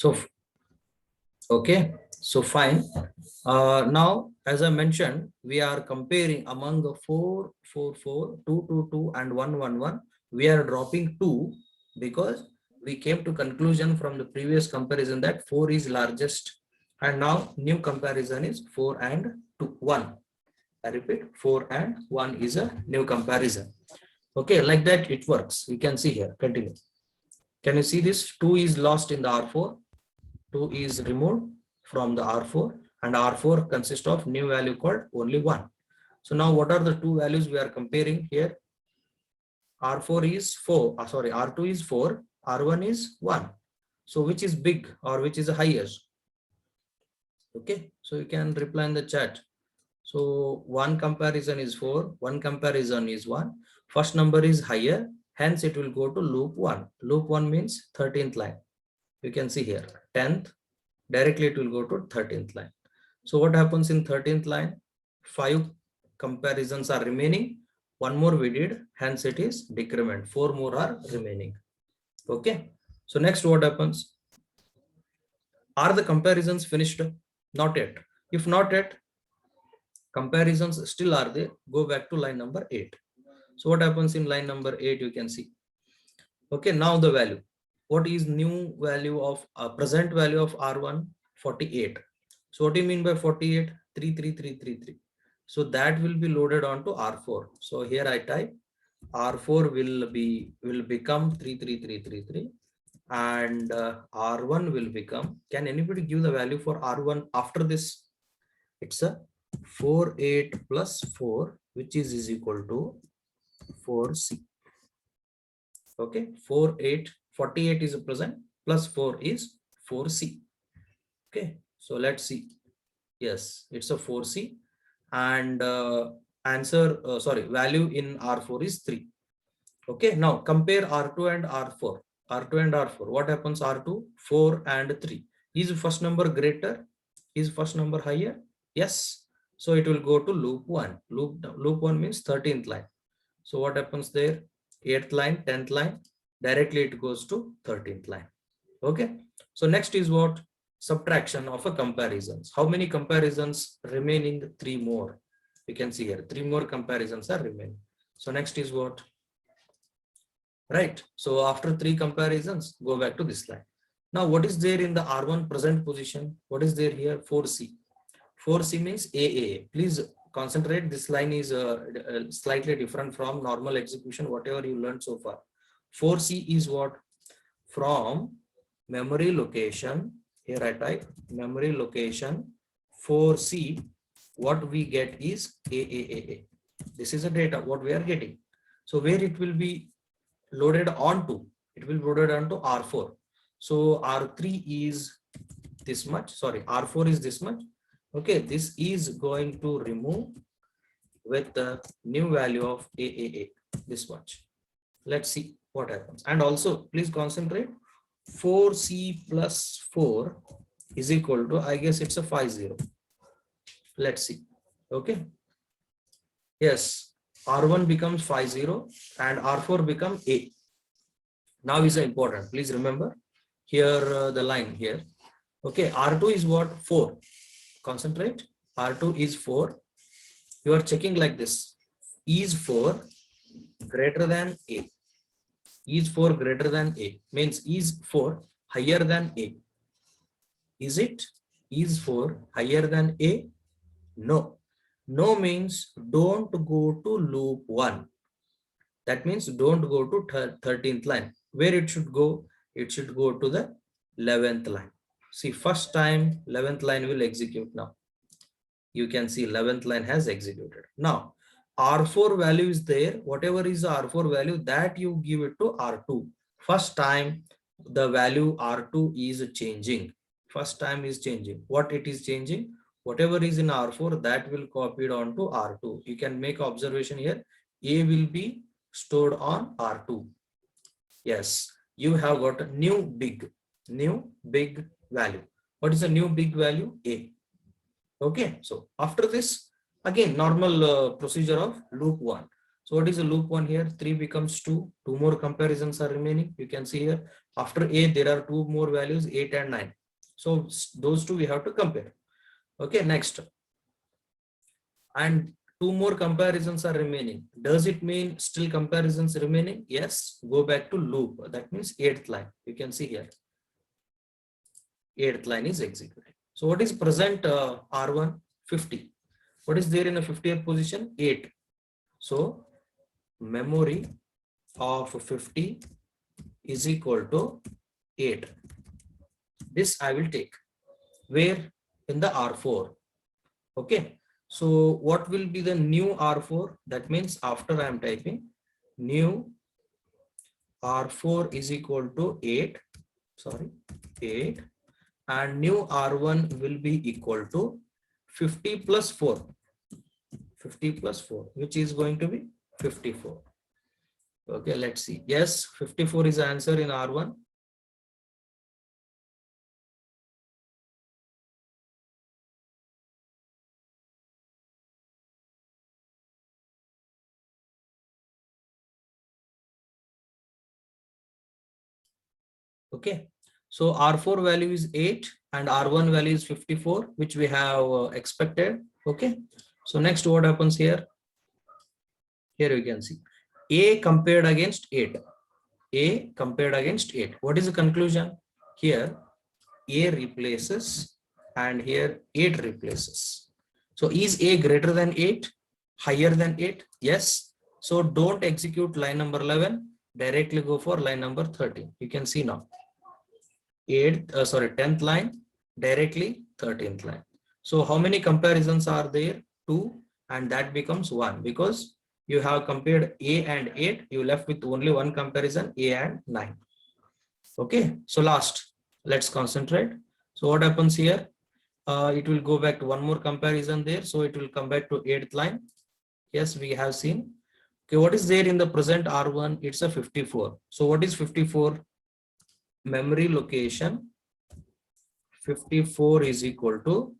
So, okay, so fine. Now, as I mentioned, we are comparing among the 4, 4, 4, 2, 2, 2, and 1, 1, 1. We are dropping 2 because we came to conclusion from the previous comparison that 4 is largest. And now new comparison is 4 and 2, 1. I repeat, 4 and 1 is a new comparison. Okay, like that it works. You can see here, continue. Can you see this? 2 is lost in the R4. 2 is removed from the R4, and R4 consists of new value called only 1. So now what are the two values we are comparing here? R4 is 4, R2 is 4, R1 is 1. So which is big or which is the highest? Okay, so you can reply in the chat. So one comparison is 4, one comparison is 1. First number is higher, hence it will go to loop 1. Loop 1 means 13th line. You can see here 10th, directly it will go to 13th line. So what happens in 13th line? 5 comparisons are remaining. One more we did, hence it is decrement. 4 more are remaining. Okay. So next what happens? Are the comparisons finished? Not yet. If not yet, comparisons still are there. Go back to line number 8. So what happens in line number 8? You can see. Okay. Now the value. What is new value of present value of R1? 48. So what do you mean by 48? 33333. So that will be loaded onto R4. So here I type R4 will become 33333, and R1 will become. Can anybody give the value for R1 after this? It's a 48 plus 4, which is equal to 4C. Okay, 48 is a present plus 4 is 4C. Okay, so let's see. Yes, it's a 4C, and value in R4 is 3. Okay, now compare R2 and R4. R2 and R4. What happens? R2, 4 and 3. Is first number greater? Is first number higher? Yes. So it will go to loop 1. Loop 1 means 13th line. So what happens there? 8th line, 10th line. Directly it goes to 13th line. Okay. So next is what? Subtraction of a comparisons. How many comparisons remaining? 3 more. You can see here 3 more comparisons are remaining. So next is what? Right. So after 3 comparisons, go back to this line. Now what is there in the R1 present position? What is there here? 4C. 4C means AAA. Please concentrate. This line is slightly different from normal execution, whatever you learned so far. 4C is what? From memory location. Here I type memory location 4C. What we get is AAA. This is the data what we are getting. So where it will be loaded onto? It will be loaded onto R4. So R3 is this much. Sorry, R4 is this much. Okay, this is going to remove with the new value of AAA. This much. Let's see what happens. And also, please concentrate. 4C plus 4 is equal to, I guess it's a 50. Let's see. Okay. Yes, R1 becomes 50 and R4 become A. Now is important. Please remember here the line here. Okay, R2 is what? 4. Concentrate. R2 is 4. You are checking like this. Is 4 greater than A? Is 4 greater than A? Means is 4 higher than A? Is it? Is 4 higher than A? No. No means don't go to loop 1. That means don't go to 13th line. Where it should go? It should go to the 11th line. See, first time 11th line will execute now. You can see 11th line has executed. Now, R4 value is there. Whatever is the R4 value, that you give it to R2. First time the value R2 is changing. First time is changing. What it is changing? Whatever is in R4, that will copied on to R2. You can make observation here. A will be stored on R2. Yes, you have got a new big value. What is the new big value? A. Okay, so after this, again, normal procedure of loop 1. So what is the loop 1 here? 3 becomes 2. 2 more comparisons are remaining. You can see here after A there are 2 more values, 8 and 9. So those two we have to compare. Okay, next. And 2 more comparisons are remaining. Does it mean still comparisons remaining? Yes. Go back to loop. That means 8th line. You can see here. 8th line is executed. So what is present R1? 50. What is there in the 50th position? 8. So memory of 50 is equal to 8. This I will take. Where? In the R4. Okay. So what will be the new R4? That means after I am typing new R4 is equal to 8. Sorry, 8. And new R1 will be equal to 50 plus 4. 50 plus 4, which is going to be 54. Okay, let's see. Yes, 54 is the answer in R1. Okay, so R4 value is 8 and R1 value is 54, which we have expected. Okay, so next what happens here? Here you can see A compared against 8. A compared against 8. What is the conclusion? Here A replaces and here 8 replaces. So is A greater than 8? Higher than 8? Yes. So don't execute line number 11. Directly go for line number 13. You can see now. 10th line, directly 13th line. So how many comparisons are there? 2, and that becomes 1 because you have compared A and 8. You left with only one comparison, A and 9. Okay, so last, let's concentrate. So what happens here? It will go back to one more comparison there. So it will come back to 8th line. Yes, we have seen. Okay, what is there in the present R1? It's a 54. So what is 54? Memory location 54 is equal to